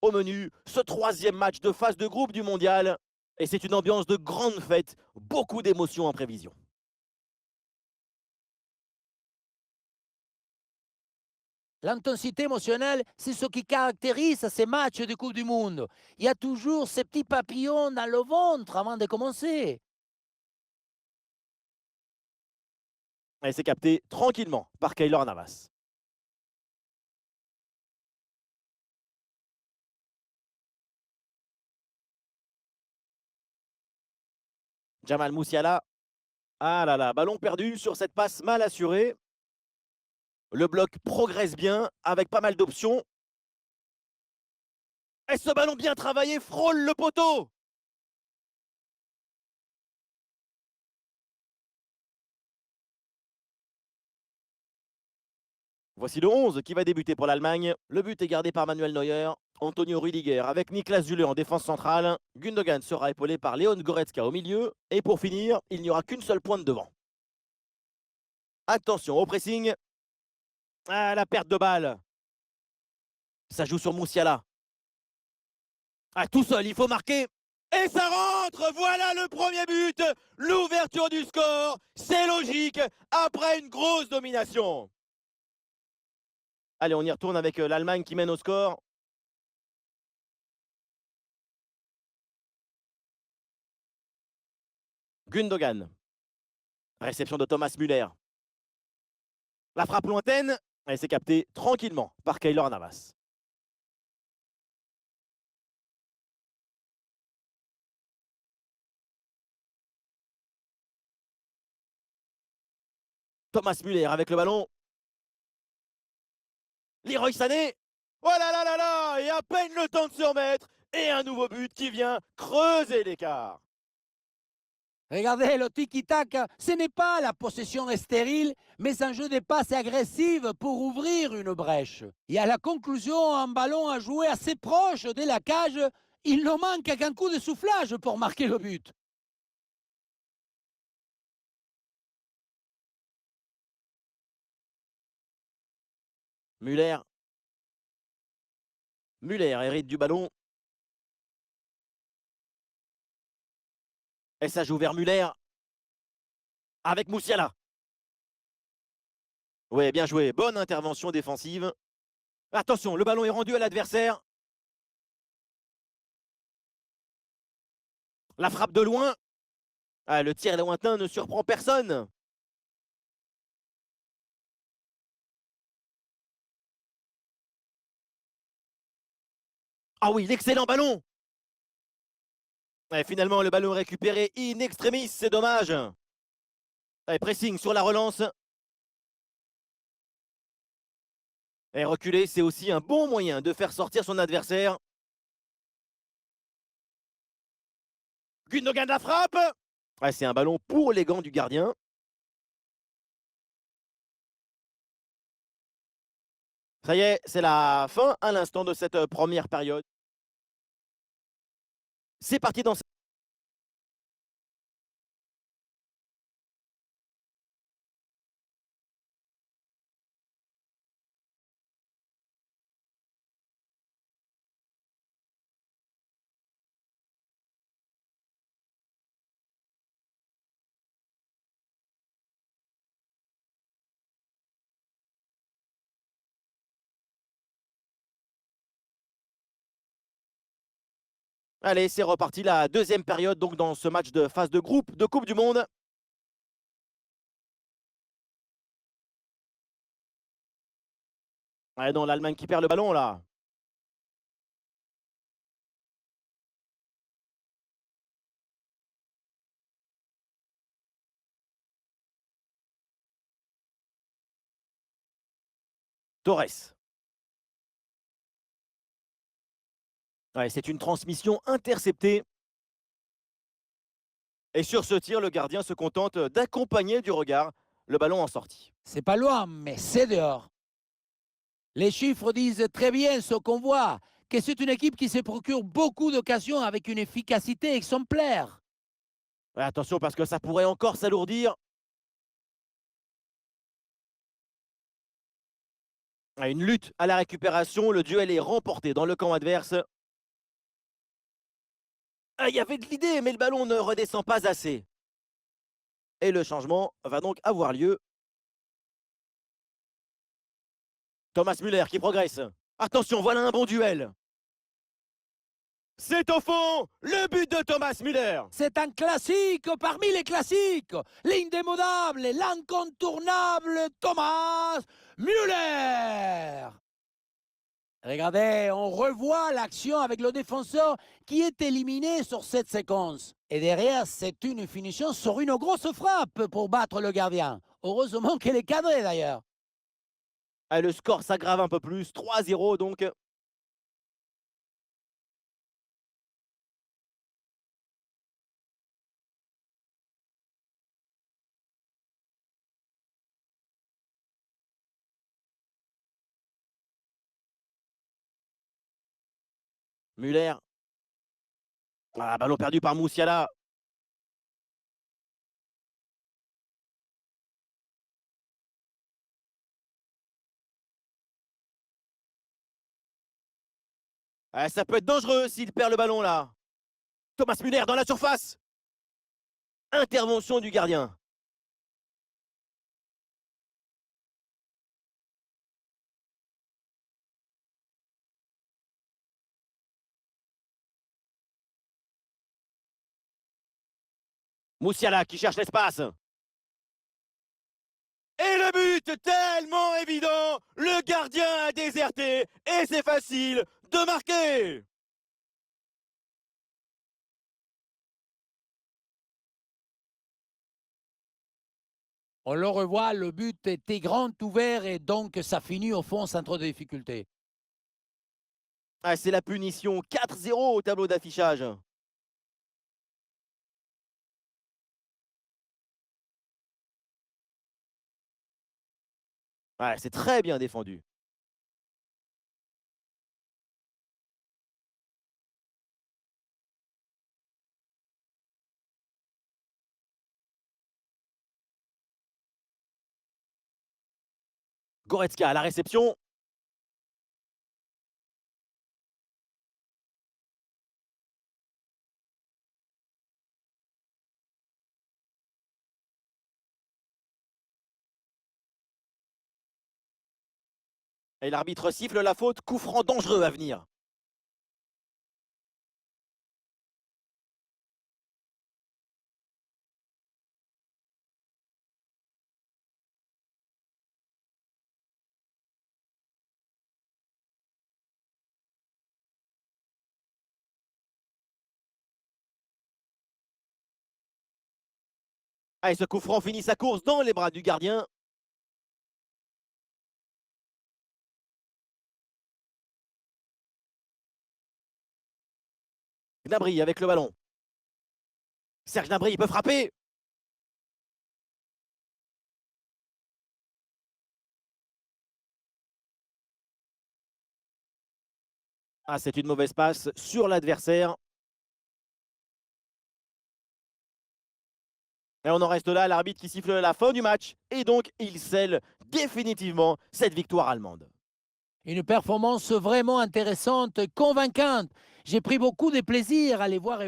Au menu, ce troisième match de phase de groupe du mondial. Et c'est une ambiance de grande fête, beaucoup d'émotions en prévision. L'intensité émotionnelle, c'est ce qui caractérise ces matchs de Coupe du Monde. Il y a toujours ces petits papillons dans le ventre avant de commencer. Et c'est capté tranquillement par Keylor Navas. Jamal Moussiala. Ah là là, ballon perdu sur cette passe mal assurée. Le bloc progresse bien avec pas mal d'options. Et ce ballon bien travaillé frôle le poteau. Voici le 11 qui va débuter pour l'Allemagne. Le but est gardé par Manuel Neuer. Antonio Rüdiger avec Niklas Süle en défense centrale. Gundogan sera épaulé par Leon Goretzka au milieu. Et pour finir, il n'y aura qu'une seule pointe devant. Attention au pressing. Ah, la perte de balle. Ça joue sur Moussiala. Ah, tout seul, il faut marquer. Et ça rentre. Voilà le premier but. L'ouverture du score. C'est logique après une grosse domination. Allez, on y retourne avec l'Allemagne qui mène au score. Gundogan. Réception de Thomas Müller. La frappe lointaine. Elle s'est captée tranquillement par Keylor Navas. Thomas Müller avec le ballon. Leroy Sané. Oh là là là là. Et à peine le temps de se remettre. Et un nouveau but qui vient creuser l'écart. Regardez, le tiki-taka, ce n'est pas la possession stérile, mais un jeu de passes agressives pour ouvrir une brèche. Et à la conclusion, un ballon à jouer assez proche de la cage, il ne manque qu'un coup de soufflage pour marquer le but. Müller. Müller hérite du ballon. Et ça joue vers Müller. Avec Moussiala. Ouais, bien joué. Bonne intervention défensive. Attention, le ballon est rendu à l'adversaire. La frappe de loin. Ah, le tir lointain ne surprend personne. Ah oui, l'excellent ballon. Et finalement, le ballon récupéré in extremis, c'est dommage. Allez, pressing sur la relance. Et reculer, c'est aussi un bon moyen de faire sortir son adversaire. Gundogan la frappe. Ouais, c'est un ballon pour les gants du gardien. Ça y est, c'est la fin à l'instant de cette première période. C'est parti dans Allez, c'est reparti, la deuxième période donc dans ce match de phase de groupe de Coupe du Monde. Ouais, non, l'Allemagne qui perd le ballon là. Torres. Ouais, c'est une transmission interceptée. Et sur ce tir, le gardien se contente d'accompagner du regard le ballon en sortie. C'est pas loin, mais c'est dehors. Les chiffres disent très bien ce qu'on voit, que c'est une équipe qui se procure beaucoup d'occasions avec une efficacité exemplaire. Ouais, attention parce que ça pourrait encore s'alourdir. Ouais, une lutte à la récupération, le duel est remporté dans le camp adverse. Ah, il y avait de l'idée, mais le ballon ne redescend pas assez. Et le changement va donc avoir lieu. Thomas Müller qui progresse. Attention, voilà un bon duel. C'est au fond le but de Thomas Müller. C'est un classique parmi les classiques. L'indémodable, l'incontournable Thomas Müller. Regardez, on revoit l'action avec le défenseur qui est éliminé sur cette séquence. Et derrière, c'est une finition sur une grosse frappe pour battre le gardien. Heureusement qu'elle est cadrée d'ailleurs. Ah, le score s'aggrave un peu plus, 3-0 donc. Müller. Ah, ballon perdu par Moussiala. Ah, ça peut être dangereux s'il perd le ballon là. Thomas Müller dans la surface. Intervention du gardien. Moussiala qui cherche l'espace. Et le but tellement évident. Le gardien a déserté et c'est facile de marquer. On le revoit, le but était grand ouvert et donc ça finit au fond sans trop de difficultés. Ah, c'est la punition. 4-0 au tableau d'affichage. Ouais, c'est très bien défendu. Goretzka à la réception. Et l'arbitre siffle la faute. Coup franc dangereux à venir. Ah, et ce coup franc finit sa course dans les bras du gardien. Gnabry avec le ballon. Serge Gnabry, il peut frapper. Ah, c'est une mauvaise passe sur l'adversaire. Et on en reste là, l'arbitre qui siffle la fin du match. Et donc, il scelle définitivement cette victoire allemande. Une performance vraiment intéressante, convaincante. J'ai pris beaucoup de plaisir à les voir